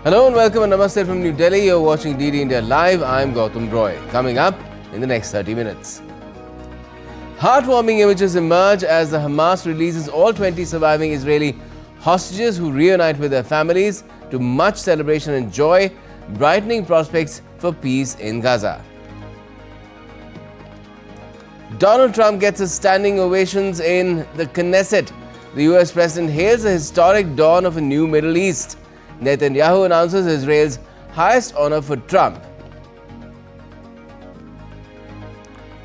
Hello and welcome and namaste from New Delhi. You're watching DD India Live. I'm Gautam Roy. Coming up in the next 30 minutes. Heartwarming images emerge as the Hamas releases all 20 surviving Israeli hostages who reunite with their families to much celebration and joy, brightening prospects for peace in Gaza. Donald Trump gets a standing ovations in the Knesset. The US president hails the historic dawn of a new Middle East. Netanyahu announces Israel's highest honor for Trump.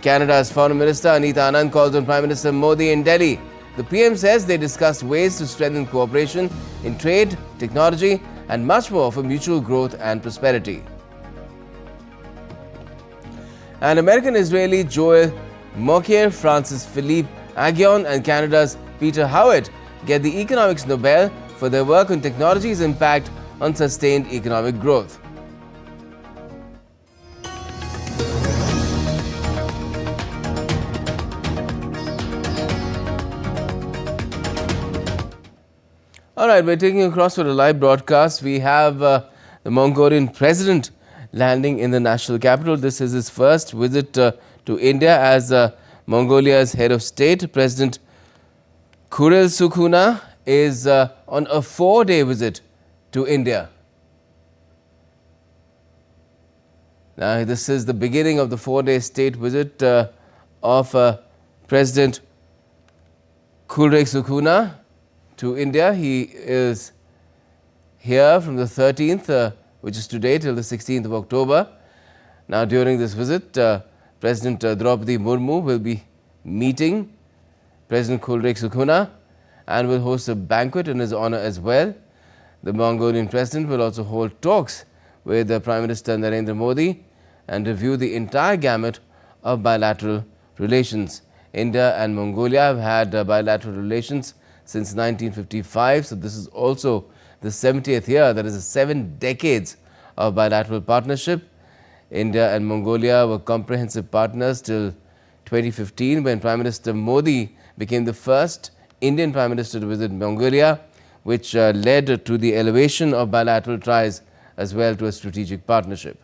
Canada's Foreign Minister Anita Anand calls on Prime Minister Modi in Delhi. The PM says they discussed ways to strengthen cooperation in trade, technology and much more for mutual growth and prosperity. And American-Israeli Joel Mokyr, Francis Philippe Aghion and Canada's Peter Howitt get the Economics Nobel for their work on technology's impact on sustained economic growth. All right, we're taking you across for a live broadcast. We have the Mongolian president landing in the national capital. This is his first visit to India as Mongolia's head of state. President Khural Sukhuna is on a 4-day visit to India. Now, this is the beginning of the 4-day state visit of President Khural Sukhuna to India. He is here from the 13th, which is today, till the 16th of October. Now, during this visit, President Draupadi Murmu will be meeting President Khural Sukhuna and will host a banquet in his honor as well. The Mongolian president will also hold talks with Prime Minister Narendra Modi and review the entire gamut of bilateral relations. India and Mongolia have had bilateral relations since 1955, so this is also the 70th year, that is 7 decades of bilateral partnership. India and Mongolia were comprehensive partners till 2015 when Prime Minister Modi became the first Indian Prime Minister to visit Mongolia, which led to the elevation of bilateral ties as well to a strategic partnership.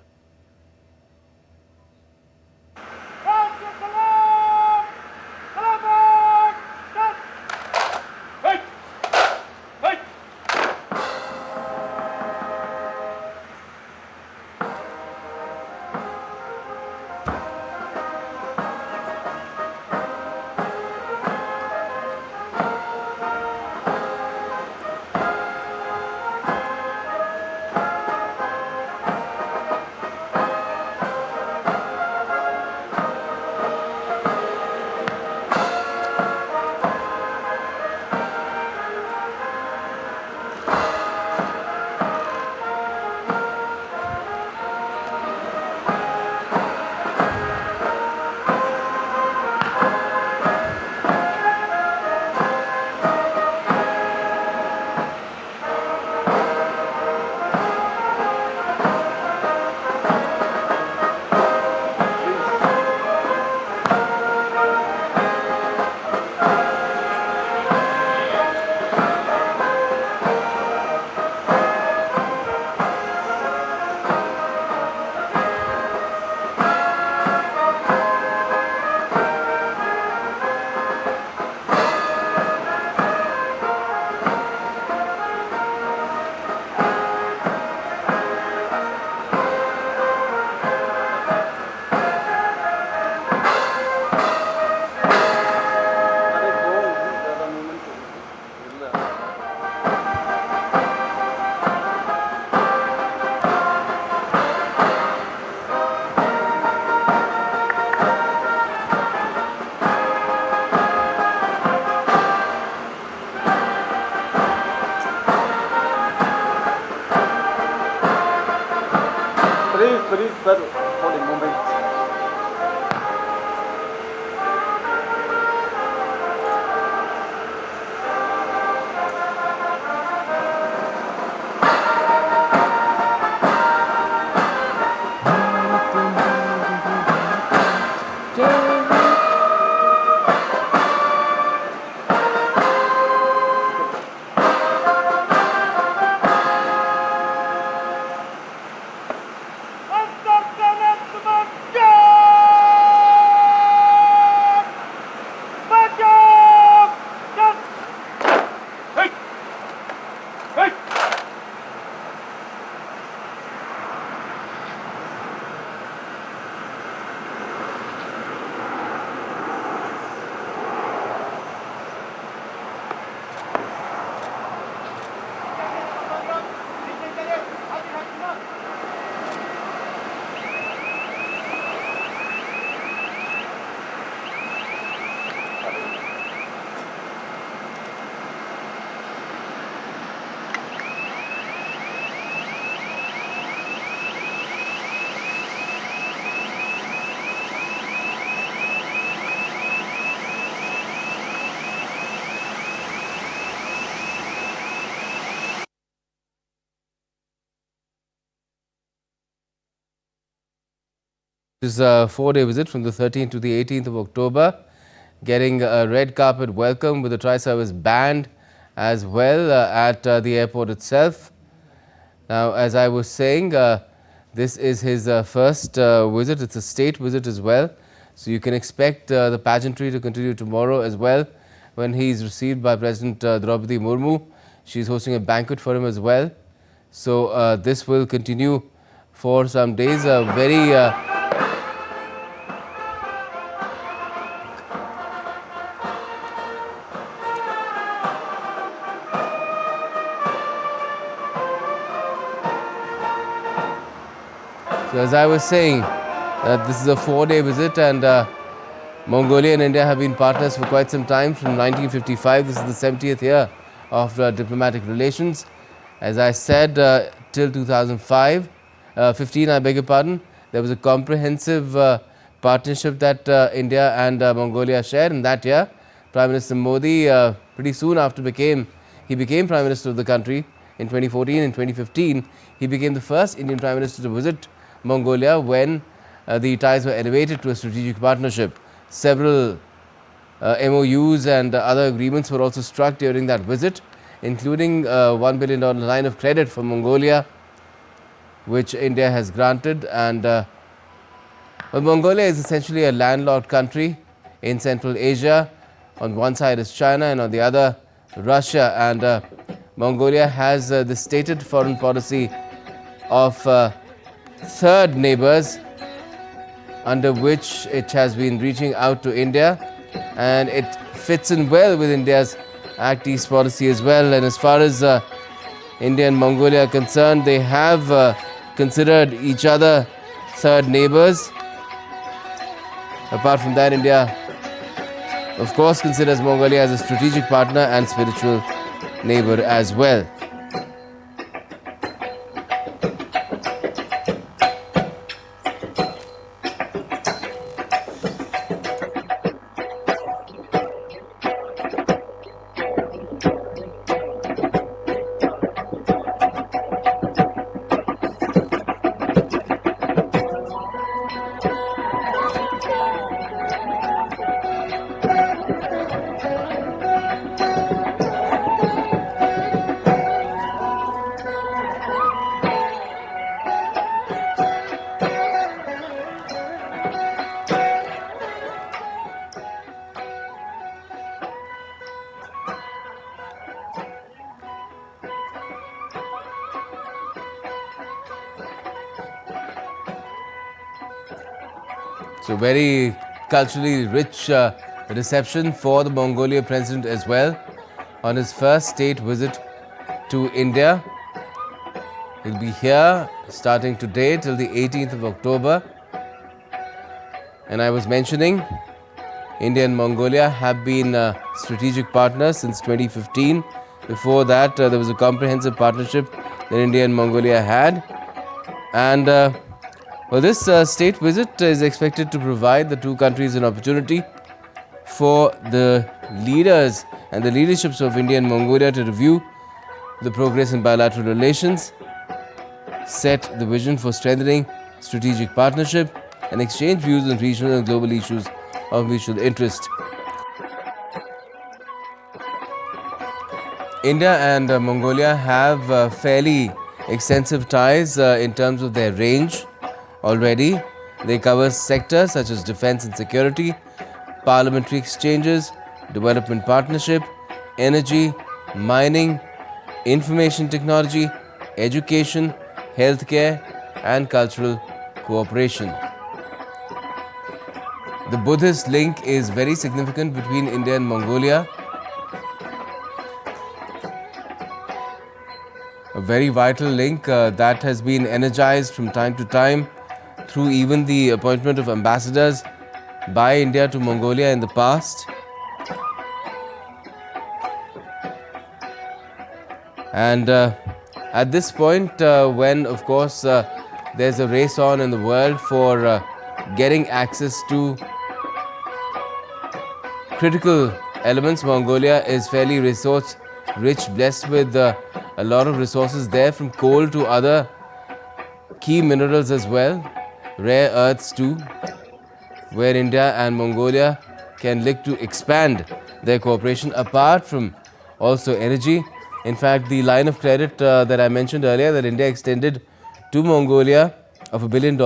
Please, sir, for a moment. This is a 4-day visit from the 13th to the 18th of October, getting a red carpet welcome with a tri-service band as well at the airport itself. Now, as I was saying, this is his first visit. It's a state visit as well. So you can expect the pageantry to continue tomorrow as well when he is received by President Draupadi Murmu. She's hosting a banquet for him as well. So this will continue for some days. So as I was saying, this is a 4-day visit, and Mongolia and India have been partners for quite some time, from 1955. This is the 70th year of diplomatic relations. As I said, till 2015, I beg your pardon, there was a comprehensive partnership that India and Mongolia shared. In that year, Prime Minister Modi, pretty soon after he became Prime Minister of the country in 2014. In 2015, he became the first Indian Prime Minister to visit Mongolia when the ties were elevated to a strategic partnership. Several MOUs and other agreements were also struck during that visit, including $1 billion line of credit for Mongolia, which India has granted. And well, Mongolia is essentially a landlocked country in Central Asia. On one side is China and on the other Russia, and Mongolia has the stated foreign policy of third neighbors, under which it has been reaching out to India, and it fits in well with India's Act East policy as well. And as far as India and Mongolia are concerned, they have considered each other third neighbors. Apart from that, India of course considers Mongolia as a strategic partner and spiritual neighbor as well. So very culturally rich reception for the Mongolia president as well on his first state visit to India. He'll be here starting today till the 18th of October. And I was mentioning, India and Mongolia have been strategic partners since 2015. Before that, there was a comprehensive partnership that India and Mongolia had. And well, this state visit is expected to provide the two countries an opportunity for the leaders and the leaderships of India and Mongolia to review the progress in bilateral relations, set the vision for strengthening strategic partnership, and exchange views on regional and global issues of mutual interest. India and Mongolia have fairly extensive ties in terms of their range. Already, they cover sectors such as defense and security, parliamentary exchanges, development partnership, energy, mining, information technology, education, healthcare, and cultural cooperation. The Buddhist link is very significant between India and Mongolia. A very vital link that has been energized from time to time through even the appointment of ambassadors by India to Mongolia in the past. And at this point, when of course there's a race on in the world for getting access to critical elements, Mongolia is fairly resource rich, blessed with a lot of resources there, from coal to other key minerals as well. rare earths too, where India and Mongolia can look to expand their cooperation apart from also energy. In fact, the line of credit that I mentioned earlier that India extended to Mongolia of $1 billion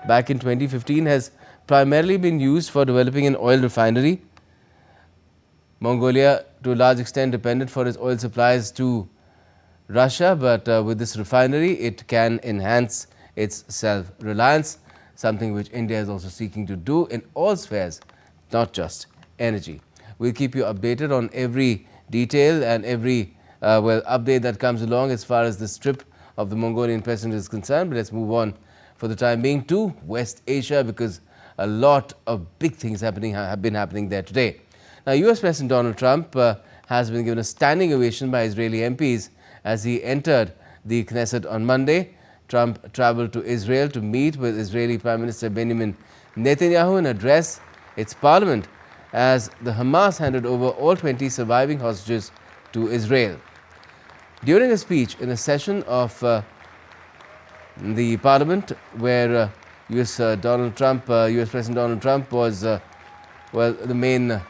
back in 2015 has primarily been used for developing an oil refinery. Mongolia, to a large extent, depended for its oil supplies to Russia, but with this refinery, it can enhance its self-reliance, something which India is also seeking to do in all spheres, not just energy. We'll keep you updated on every detail and every update that comes along as far as this trip of the Mongolian president is concerned. But let's move on for the time being to West Asia, because a lot of big things have been happening there today. Now, US President Donald Trump has been given a standing ovation by Israeli MPs as he entered the Knesset on Monday. Trump traveled to Israel to meet with Israeli Prime Minister Benjamin Netanyahu and address its parliament as the Hamas handed over all 20 surviving hostages to Israel. During a speech in a session of the parliament where US President Donald Trump was the main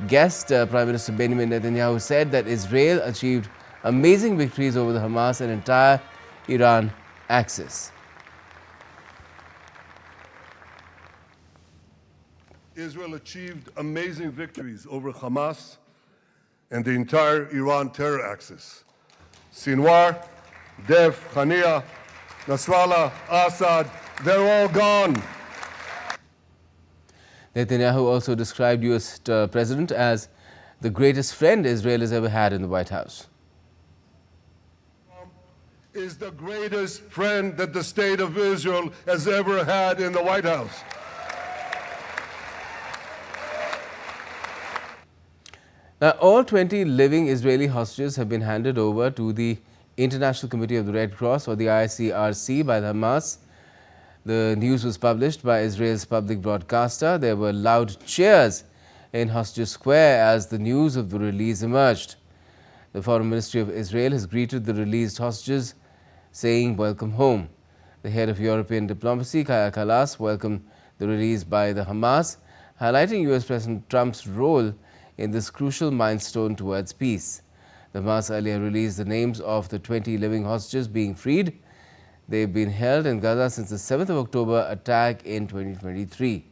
guest, Prime Minister Benjamin Netanyahu said that Israel achieved amazing victories over the Hamas and entire Iran axis. Israel achieved amazing victories over Hamas and the entire Iran terror axis. Sinwar, Dev, Khania, Nasrallah, Assad, they're all gone. Netanyahu also described US President as the greatest friend Israel has ever had in the White House. Trump is the greatest friend that the state of Israel has ever had in the White House. Now, all 20 living Israeli hostages have been handed over to the International Committee of the Red Cross, or the ICRC, by the Hamas. The news was published by Israel's public broadcaster. There were loud cheers in Hostage Square as the news of the release emerged. The Foreign Ministry of Israel has greeted the released hostages, saying, "Welcome home." The head of European diplomacy, Kaja Kallas, welcomed the release by the Hamas, highlighting US President Trump's role in this crucial milestone towards peace. The Hamas earlier released the names of the 20 living hostages being freed. They've been held in Gaza since the 7th of October attack in 2023.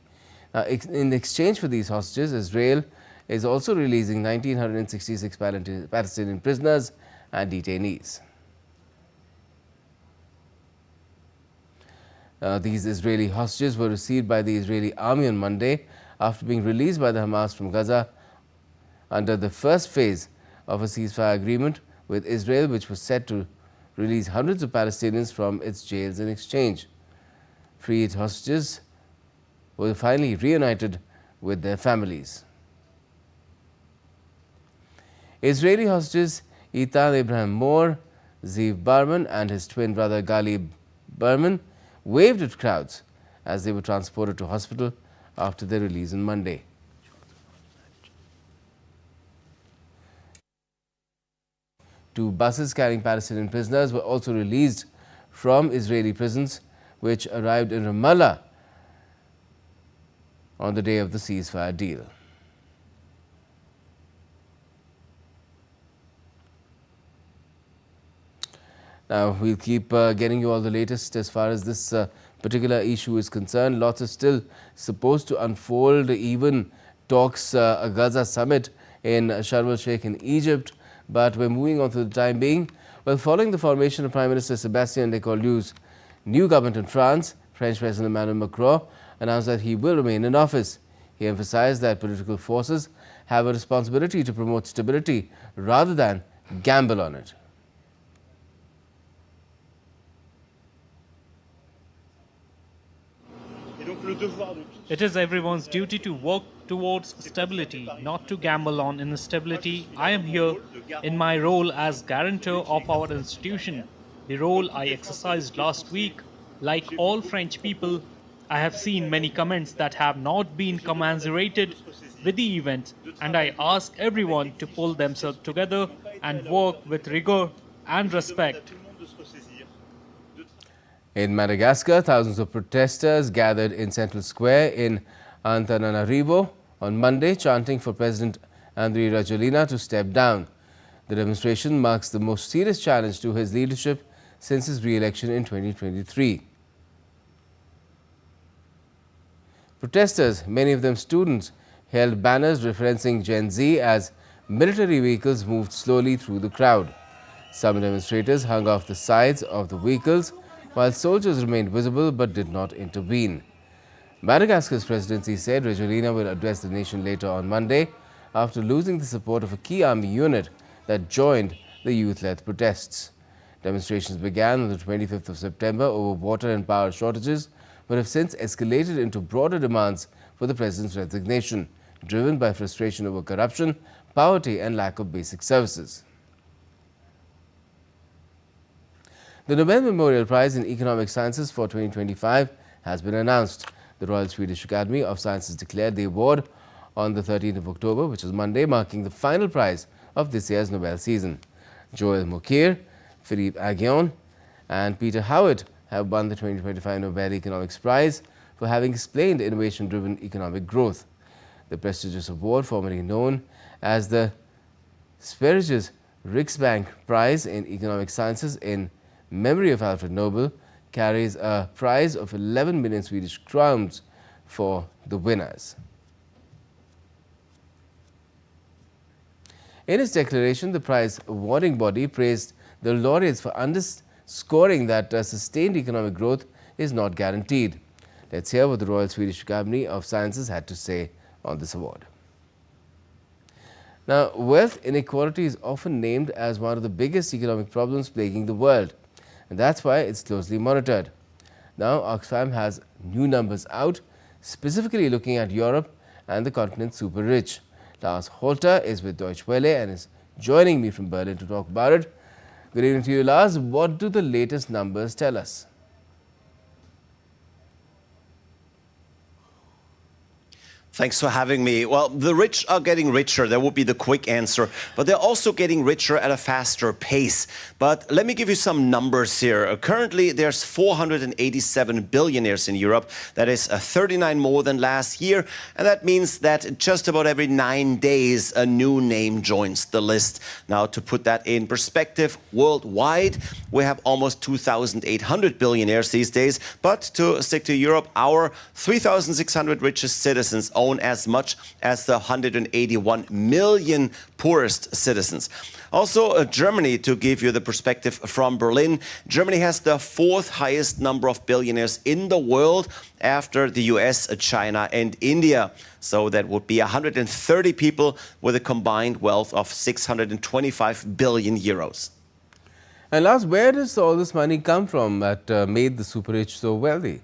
Now, in exchange for these hostages, Israel is also releasing 1,966 Palestinian prisoners and detainees. These Israeli hostages were received by the Israeli army on Monday after being released by the Hamas from Gaza under the first phase of a ceasefire agreement with Israel, which was set to release hundreds of Palestinians from its jails in exchange. Freed hostages were finally reunited with their families. Israeli hostages Eitan Abraham Moore, Ziv Barman and his twin brother Galib Berman waved at crowds as they were transported to hospital after their release on Monday. Two buses carrying Palestinian prisoners were also released from Israeli prisons, which arrived in Ramallah on the day of the ceasefire deal. Now, we'll keep getting you all the latest as far as this particular issue is concerned. Lots are still supposed to unfold, even talks a Gaza summit in Sharm el-Sheikh in Egypt. But we're moving on for the time being. Well, following the formation of Prime Minister Sébastien Lecornu's new government in France, French President Emmanuel Macron announced that he will remain in office. He emphasized that political forces have a responsibility to promote stability rather than gamble on it. It is everyone's duty to work towards stability, not to gamble on instability. I am here in my role as guarantor of our institution, the role I exercised last week. Like all French people, I have seen many comments that have not been commensurated with the event, and I ask everyone to pull themselves together and work with rigor and respect. In Madagascar, thousands of protesters gathered in Central Square in Antananarivo on Monday, chanting for President Andry Rajoelina to step down. The demonstration marks the most serious challenge to his leadership since his re-election in 2023. Protesters, many of them students, held banners referencing Gen Z as military vehicles moved slowly through the crowd. Some demonstrators hung off the sides of the vehicles, while soldiers remained visible but did not intervene. Madagascar's presidency said Rajoelina will address the nation later on Monday after losing the support of a key army unit that joined the youth-led protests. Demonstrations began on the 25th of September over water and power shortages, but have since escalated into broader demands for the president's resignation, driven by frustration over corruption, poverty and lack of basic services. The Nobel Memorial Prize in Economic Sciences for 2025 has been announced. The Royal Swedish Academy of Sciences declared the award on the 13th of October, which is Monday, marking the final prize of this year's Nobel season. Joel Mokyr, Philippe Aghion and Peter Howitt have won the 2025 Nobel Economics Prize for having explained innovation-driven economic growth. The prestigious award, formerly known as the Sveriges Riksbank Prize in Economic Sciences in memory of Alfred Nobel, carries a prize of 11 million Swedish crowns for the winners. In its declaration, the prize awarding body praised the laureates for underscoring that sustained economic growth is not guaranteed. Let's hear what the Royal Swedish Academy of Sciences had to say on this award. Now, wealth inequality is often named as one of the biggest economic problems plaguing the world, and that's why it's closely monitored. Now, Oxfam has new numbers out, specifically looking at Europe and the continent's super rich. Lars Holter is with Deutsche Welle and is joining me from Berlin to talk about it. Good evening to you, Lars. What do the latest numbers tell us? Thanks for having me. Well, the rich are getting richer. That would be the quick answer. But they're also getting richer at a faster pace. But let me give you some numbers here. Currently, there's 487 billionaires in Europe. That is 39 more than last year. And that means that just about every 9 days, a new name joins the list. Now, to put that in perspective, worldwide, we have almost 2,800 billionaires these days. But to stick to Europe, our 3,600 richest citizens own as much as the 181 million poorest citizens. Also, Germany, to give you the perspective from Berlin, Germany has the 4th highest number of billionaires in the world after the US, China and India. So that would be 130 people with a combined wealth of 625 billion euros. And Lars, where does all this money come from that made the super rich so wealthy?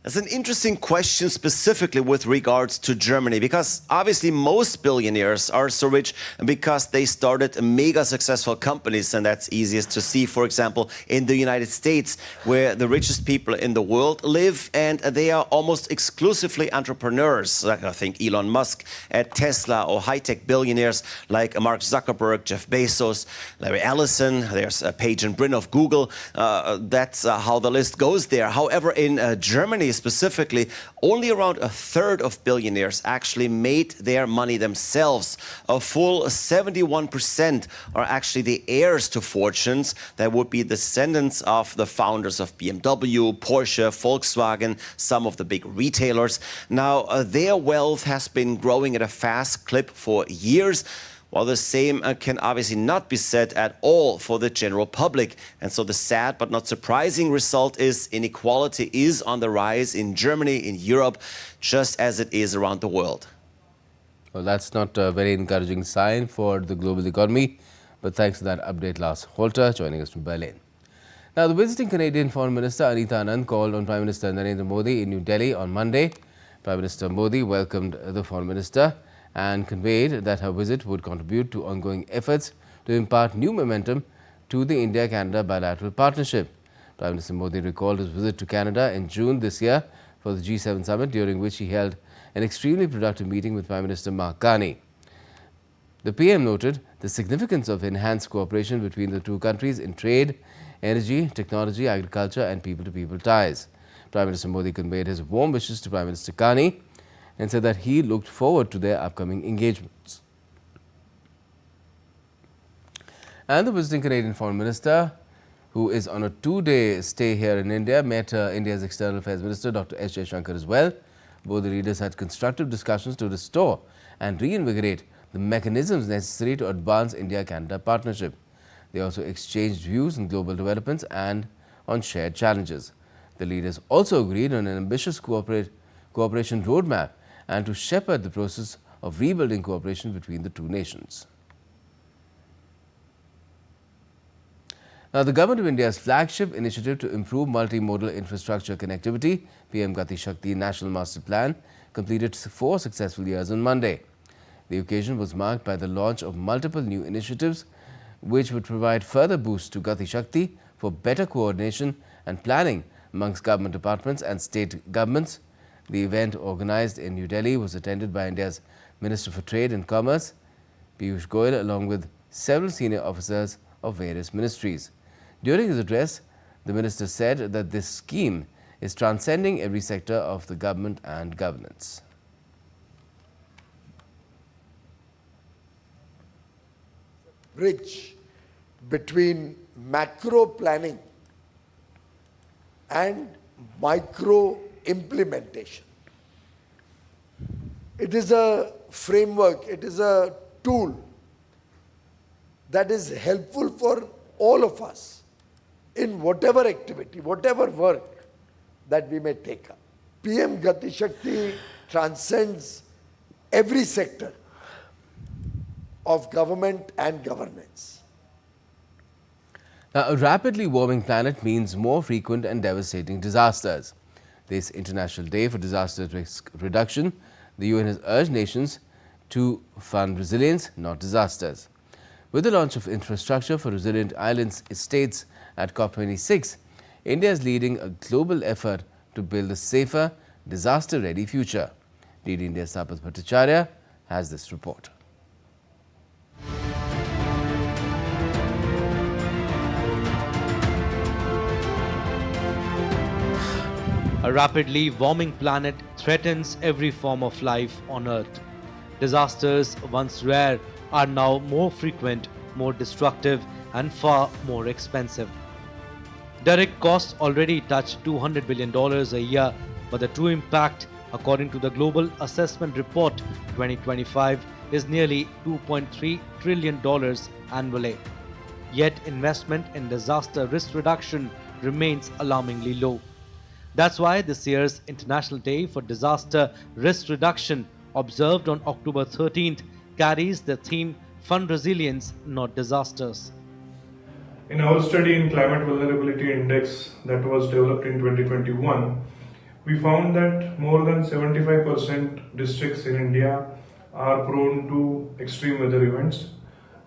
That's an interesting question specifically with regards to Germany, because obviously most billionaires are so rich because they started mega successful companies, and that's easiest to see, for example, in the United States, where the richest people in the world live, and they are almost exclusively entrepreneurs. Like I think Elon Musk at Tesla, or high-tech billionaires like Mark Zuckerberg, Jeff Bezos, Larry Ellison, there's Page and Brin of Google. That's how the list goes there. However, in Germany specifically, only around a third of billionaires actually made their money themselves. A full 71% are actually the heirs to fortunes. That would be descendants of the founders of BMW, Porsche, Volkswagen, some of the big retailers. Now, their wealth has been growing at a fast clip for years. While the same can obviously not be said at all for the general public. And so the sad but not surprising result is inequality is on the rise in Germany, in Europe, just as it is around the world. Well, that's not a very encouraging sign for the global economy. But thanks for that update, Lars Holter, joining us from Berlin. Now, the visiting Canadian Foreign Minister Anita Anand called on Prime Minister Narendra Modi in New Delhi on Monday. Prime Minister Modi welcomed the Foreign Minister and conveyed that her visit would contribute to ongoing efforts to impart new momentum to the India-Canada bilateral partnership. Prime Minister Modi recalled his visit to Canada in June this year for the G7 summit, during which he held an extremely productive meeting with Prime Minister Mark Carney. The PM noted the significance of enhanced cooperation between the two countries in trade, energy, technology, agriculture and people-to-people ties. Prime Minister Modi conveyed his warm wishes to Prime Minister Ghani and said that he looked forward to their upcoming engagements. And the visiting Canadian Foreign Minister, who is on a two-day stay here in India, met India's External Affairs Minister Dr. S. Jaishankar as well. Both the leaders had constructive discussions to restore and reinvigorate the mechanisms necessary to advance India-Canada partnership. They also exchanged views on global developments and on shared challenges. The leaders also agreed on an ambitious cooperation roadmap and to shepherd the process of rebuilding cooperation between the two nations. Now, the Government of India's flagship initiative to improve multimodal infrastructure connectivity, PM Gati Shakti National Master Plan, completed 4 successful years on Monday. The occasion was marked by the launch of multiple new initiatives which would provide further boost to Gati Shakti for better coordination and planning amongst government departments and state governments. The event, organized in New Delhi, was attended by India's Minister for Trade and Commerce, Piyush Goyal, along with several senior officers of various ministries. During his address, the minister said that this scheme is transcending every sector of the government and governance. Bridge between macro planning and micro implementation. It is a framework, it is a tool that is helpful for all of us in whatever activity, whatever work that we may take up. PM Gati Shakti transcends every sector of government and governance. Now, a rapidly warming planet means more frequent and devastating disasters. This International Day for Disaster Risk Reduction, the UN has urged nations to fund resilience, not disasters. With the launch of infrastructure for resilient islands states at COP26, India is leading a global effort to build a safer, disaster-ready future. DD India's Tapas Bhattacharya has this report. A rapidly warming planet threatens every form of life on Earth. Disasters, once rare, are now more frequent, more destructive, and far more expensive. Direct costs already touch $200 billion a year, but the true impact, according to the Global Assessment Report 2025, is nearly $2.3 trillion annually. Yet investment in disaster risk reduction remains alarmingly low. That's why this year's International Day for Disaster Risk Reduction, observed on October 13th, carries the theme Fund Resilience, Not Disasters. In our study in Climate Vulnerability Index that was developed in 2021, we found that more than 75% districts in India are prone to extreme weather events.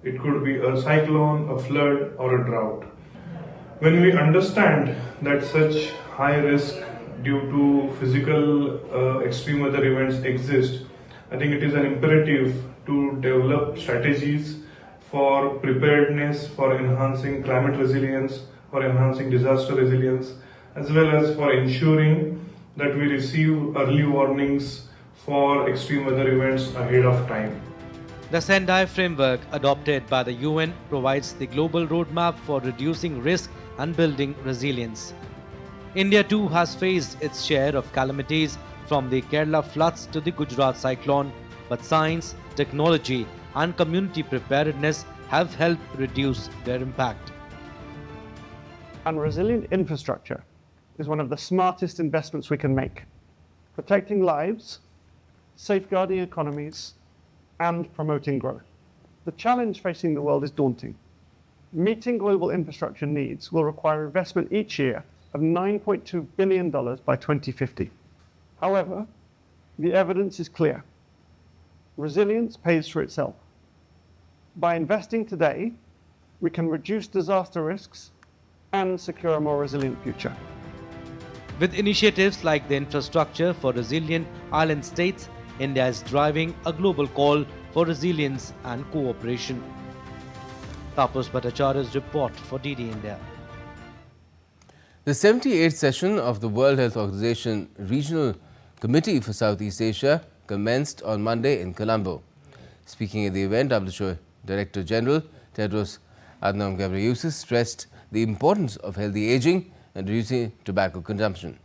It could be a cyclone, a flood, or a drought. When we understand that such high risk due to physical extreme weather events exist, I think it is an imperative to develop strategies for preparedness, for enhancing climate resilience, for enhancing disaster resilience, as well as for ensuring that we receive early warnings for extreme weather events ahead of time. The Sendai framework adopted by the UN provides the global roadmap for reducing risk and building resilience. India too has faced its share of calamities, from the Kerala floods to the Gujarat cyclone, but science, technology and community preparedness have helped reduce their impact. And resilient infrastructure is one of the smartest investments we can make, protecting lives, safeguarding economies, and promoting growth. The challenge facing the world is daunting. Meeting global infrastructure needs will require investment each year of $9.2 billion by 2050. However, the evidence is clear. Resilience pays for itself. By investing today, we can reduce disaster risks and secure a more resilient future. With initiatives like the Infrastructure for Resilient Island States, India is driving a global call for resilience and cooperation. Tapas Bhattacharya's report for DD India. The 78th session of the World Health Organization Regional Committee for Southeast Asia commenced on Monday in Colombo. Speaking at the event, WHO Director General Tedros Adhanom Ghebreyesus stressed the importance of healthy aging and reducing tobacco consumption.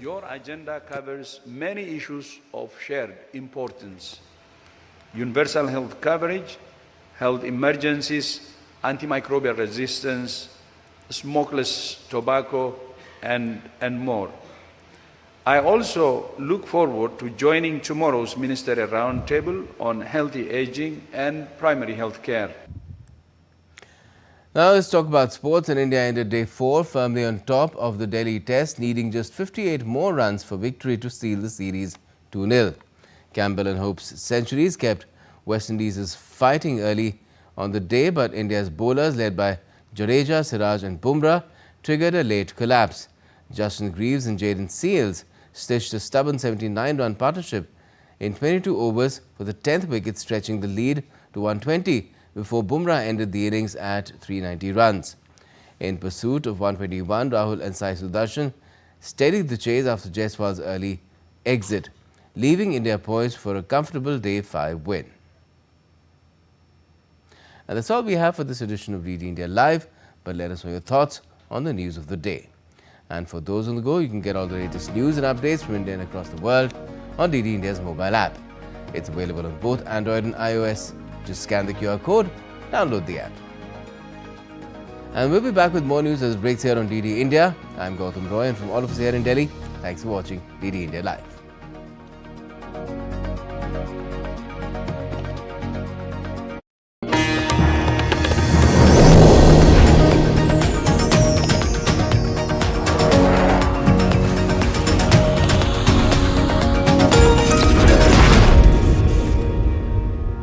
Your agenda covers many issues of shared importance: universal health coverage, health emergencies, antimicrobial resistance, smokeless tobacco, and more. I also look forward to joining tomorrow's Ministerial Roundtable on healthy aging and primary health care. Now let's talk about sports. And India ended day 4 firmly on top of the Delhi Test, needing just 58 more runs for victory to seal the series 2-0. Campbell and Hope's centuries kept West Indies fighting early on the day, but India's bowlers led by Jadeja, Siraj and Bumrah triggered a late collapse. Justin Greaves and Jayden Seales stitched a stubborn 79-run partnership in 22 overs for the 10th wicket, stretching the lead to 120 before Bumrah ended the innings at 390 runs. In pursuit of 121, Rahul and Sai Sudarshan steadied the chase after Jaiswal's early exit, leaving India poised for a comfortable Day 5 win. And that's all we have for this edition of DD India Live, but let us know your thoughts on the news of the day. And for those on the go, you can get all the latest news and updates from India and across the world on DD India's mobile app. It's available on both Android and iOS. Just scan the QR code, download the app. And we'll be back with more news as it breaks here on DD India. I'm Gautam Roy, and from all of us here in Delhi, thanks for watching DD India Live.